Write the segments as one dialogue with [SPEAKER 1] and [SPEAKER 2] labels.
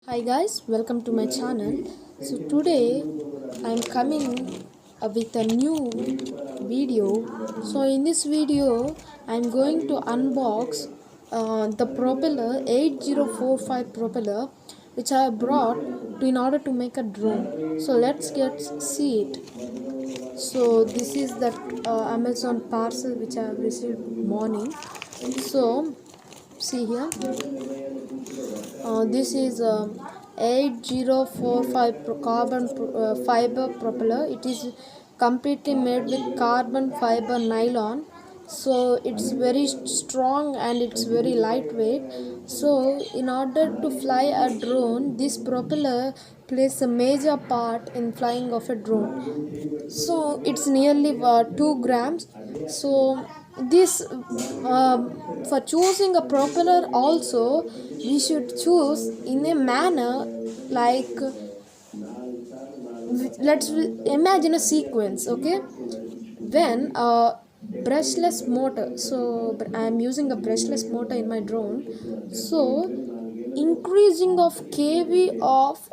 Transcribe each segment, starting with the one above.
[SPEAKER 1] Hi guys, welcome to my channel. So today I'm coming with a new video. So in this video I'm going to unbox the propeller 8045 propeller which I brought in order to make a drone. So let's get see it. So this is the Amazon parcel which I have received morning. So see here, this is 8045 fiber propeller. It is completely made with carbon fiber nylon, so it's very strong and it's very lightweight. So in order to fly a drone, this propeller plays a major part in flying of a drone. So it's nearly 2 grams. So this for choosing a propeller also, we should choose in a manner like, let's imagine a sequence. Okay, when a brushless motor, so I am using a brushless motor in my drone, so increasing of kV of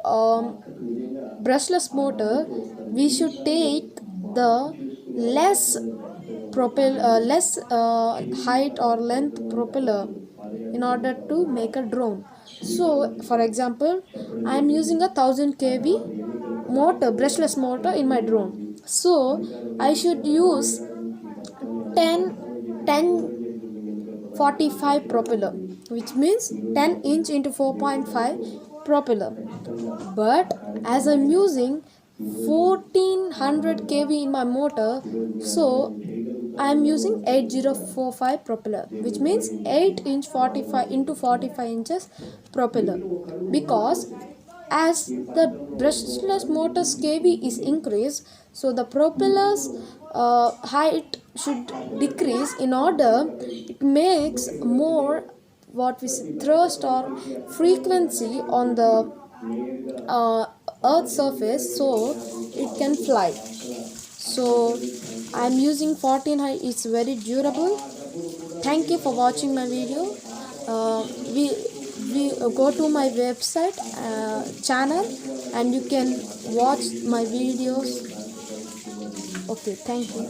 [SPEAKER 1] brushless motor, we should take the less less height or length propeller in order to make a drone. So for example, I am using a 1000 kV motor, brushless motor in my drone. So I should use 1045 propeller, which means 10 inch into 4.5 propeller. But as I'm using 1400 kV in my motor, so I'm using 8045 propeller, which means 8 inch 45 into 45 inches propeller. Because as the brushless motor's kV is increased, so the propeller's height should decrease. In order, it makes more what we say thrust or frequency on the earth surface, so it can fly. So I'm using 14 high. It's very durable. Thank you for watching my video. We go to my website channel and you can watch my videos. Okay, thank you.